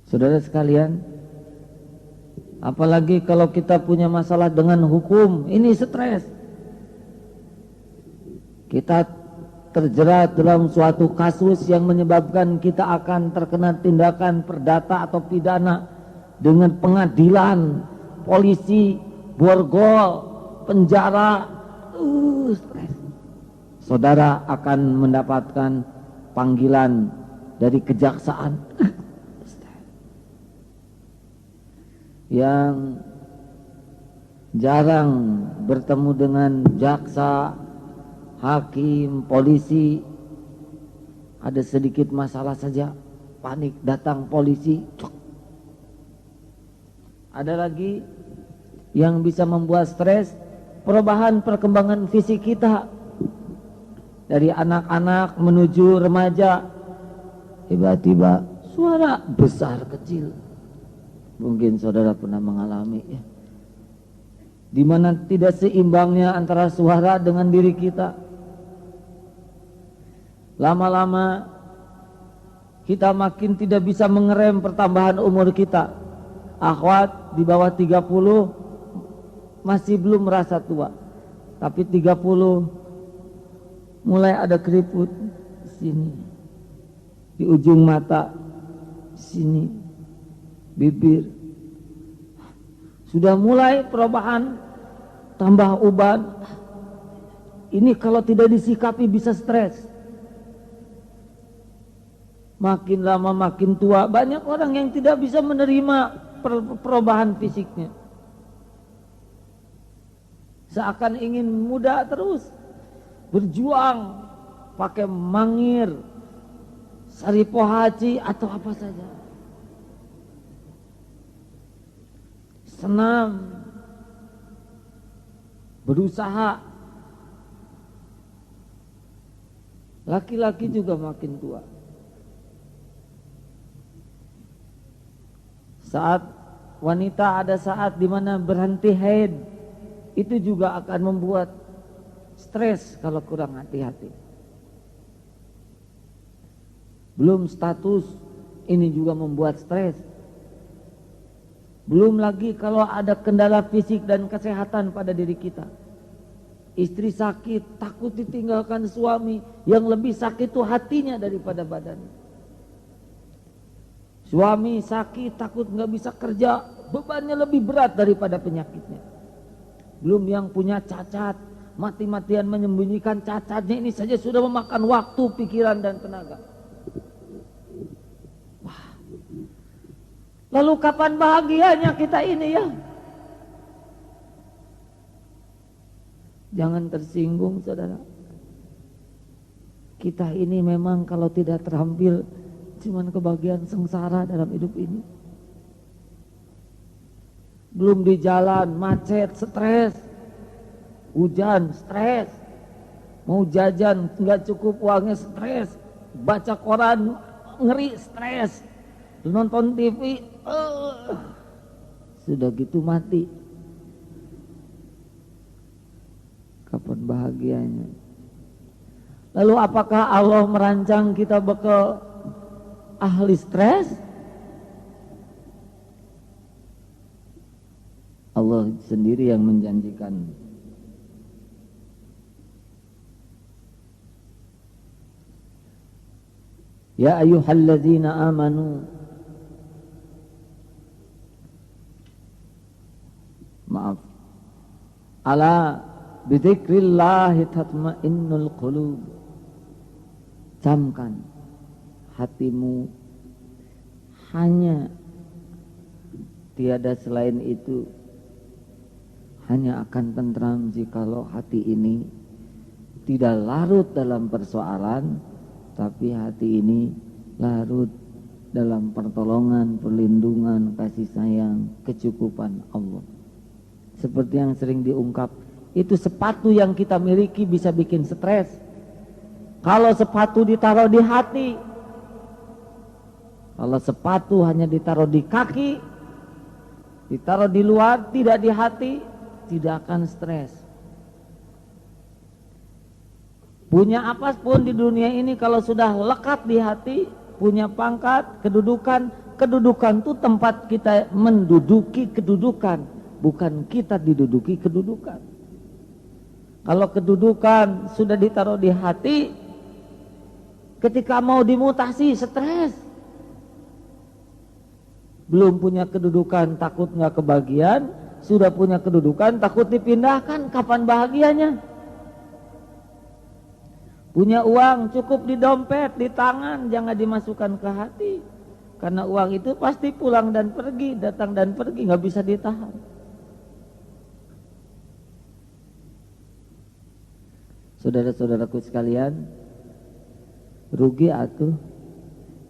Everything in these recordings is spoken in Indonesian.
Saudara sekalian, apalagi kalau kita punya masalah dengan hukum, ini stres. Kita terjerat dalam suatu kasus yang menyebabkan kita akan terkena tindakan perdata atau pidana dengan pengadilan, polisi, borgol, penjara, stres. Saudara akan mendapatkan panggilan dari kejaksaan yang jarang bertemu dengan jaksa, hakim, polisi. Ada sedikit masalah saja, panik, datang polisi. Ada lagi yang bisa membuat stres, perubahan perkembangan fisik kita dari anak-anak menuju remaja. Tiba-tiba suara besar kecil. Mungkin saudara pernah mengalami ya, di mana tidak seimbangnya antara suara dengan diri kita. Lama-lama kita makin tidak bisa mengerem pertambahan umur kita. Akhwat di bawah 30 masih belum merasa tua, tapi 30 mulai ada keriput sini, di ujung mata sini, bibir. Sudah mulai perubahan, tambah uban. Ini kalau tidak disikapi bisa stres. Makin lama makin tua, banyak orang yang tidak bisa menerima perubahan fisiknya. Seakan ingin muda terus, berjuang pakai mangir, sari pohaci atau apa saja. Senam, berusaha. Laki-laki juga makin tua. Saat wanita ada saat di mana berhenti haid, itu juga akan membuat stres kalau kurang hati-hati. Belum status, ini juga membuat stres. Belum lagi kalau ada kendala fisik dan kesehatan pada diri kita. Istri sakit, takut ditinggalkan suami, yang lebih sakit itu hatinya daripada badannya. Suami sakit, takut nggak bisa kerja, bebannya lebih berat daripada penyakitnya. Belum yang punya cacat, mati-matian menyembunyikan cacatnya, ini saja sudah memakan waktu, pikiran dan tenaga. Wah. Lalu kapan bahagianya kita ini ya? Jangan tersinggung saudara. Kita ini memang kalau tidak terampil cuman kebahagiaan sengsara dalam hidup ini. Belum di jalan, macet, stres. Hujan, stres. Mau jajan, nggak cukup uangnya, stres. Baca koran, ngeri, stres. Nonton TV, sudah gitu mati. Kapan bahagianya? Lalu apakah Allah merancang kita bakal ahli stres? Allah sendiri yang menjanjikan. Ya ayyuhalladzina amanu, maaf, ala bidzikrillahi tatmainnul qulub. Camkan hatimu, hanya tiada selain itu, hanya akan tentram jikalau hati ini tidak larut dalam persoalan, tapi hati ini larut dalam pertolongan, perlindungan, kasih sayang, kecukupan Allah. Seperti yang sering diungkap, itu sepatu yang kita miliki bisa bikin stres. Kalau sepatu ditaruh di hati, kalau sepatu hanya ditaruh di kaki, ditaruh di luar, tidak di hati, tidak akan stres. Punya apapun di dunia ini kalau sudah lekat di hati, punya pangkat, kedudukan, kedudukan itu tempat kita menduduki kedudukan, bukan kita diduduki kedudukan. Kalau kedudukan sudah ditaruh di hati, ketika mau dimutasi stres. Belum punya kedudukan takut nggak kebagian, sudah punya kedudukan takut dipindahkan, kapan bahagianya? Punya uang cukup di dompet, di tangan, jangan dimasukkan ke hati. Karena uang itu pasti pulang dan pergi, datang dan pergi, nggak bisa ditahan. Saudara-saudaraku sekalian, rugi atuh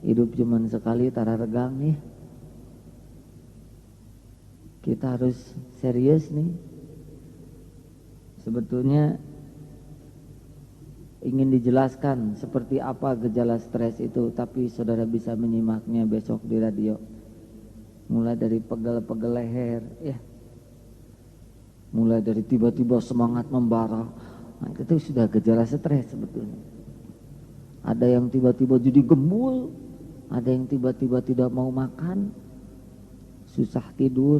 hidup cuman sekali tara regang nih. Kita harus serius nih. Sebetulnya ingin dijelaskan seperti apa gejala stres itu, tapi saudara bisa menyimaknya besok di radio. Mulai dari pegel-pegel leher, ya. Mulai dari tiba-tiba semangat membara, nah, itu sudah gejala stres sebetulnya. Ada yang tiba-tiba jadi gembul, ada yang tiba-tiba tidak mau makan, susah tidur,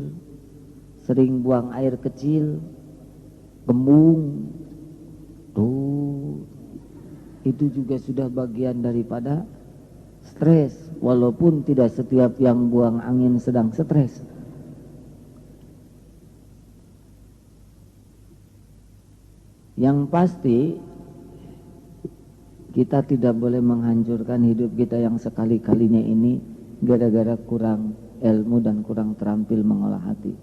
sering buang air kecil, kembung. Tuh, itu juga sudah bagian daripada stres, walaupun tidak setiap yang buang angin sedang stres. Yang pasti kita tidak boleh menghancurkan hidup kita yang sekali-kalinya ini gara-gara kurang ilmu dan kurang terampil mengolah hati.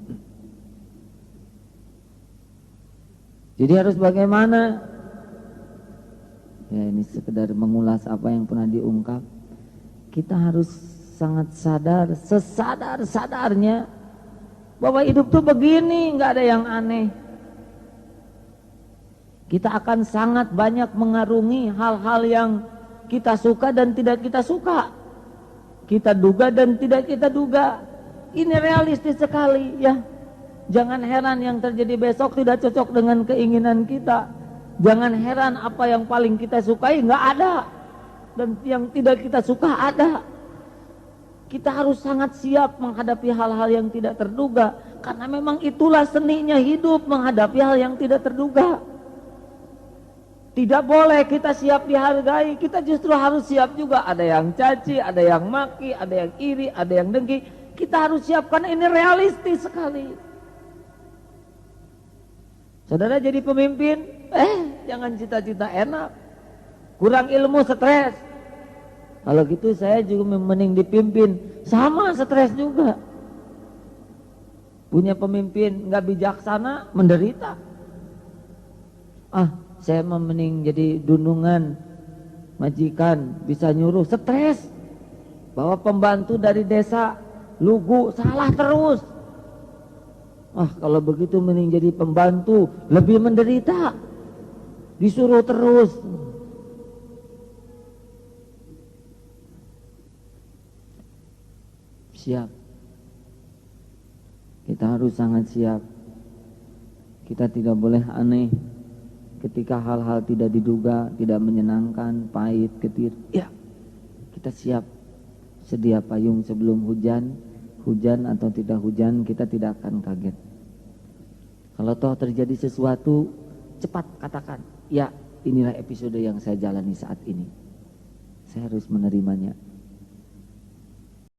Jadi harus bagaimana? Ya, ini sekedar mengulas apa yang pernah diungkap. Kita harus sangat sadar, sesadar-sadarnya bahwa hidup tuh begini, nggak ada yang aneh. Kita akan sangat banyak mengarungi hal-hal yang kita suka dan tidak kita suka, kita duga dan tidak kita duga. Ini realistis sekali, ya. Jangan heran yang terjadi besok tidak cocok dengan keinginan kita. Jangan heran apa yang paling kita sukai nggak ada, dan yang tidak kita suka ada. Kita harus sangat siap menghadapi hal-hal yang tidak terduga, karena memang itulah seninya hidup, menghadapi hal yang tidak terduga. Tidak boleh kita siap dihargai, kita justru harus siap juga. Ada yang caci, ada yang maki, ada yang iri, ada yang dengki. Kita harus siap karena ini realistis sekali. Saudara jadi pemimpin, jangan cita-cita enak, kurang ilmu stres. Kalau gitu saya juga mending dipimpin, sama stres juga. Punya pemimpin nggak bijaksana, menderita. Saya mending jadi dunungan majikan, bisa nyuruh, stres. Bawa pembantu dari desa, lugu, salah terus. Kalau begitu mending jadi pembantu, lebih menderita, disuruh terus. Siap. Kita harus sangat siap. Kita tidak boleh aneh ketika hal-hal tidak diduga, tidak menyenangkan, pahit, getir. Ya, kita siap. Sedia payung sebelum hujan. Hujan atau tidak hujan, kita tidak akan kaget. Kalau toh terjadi sesuatu, cepat katakan, ya inilah episode yang saya jalani saat ini. Saya harus menerimanya.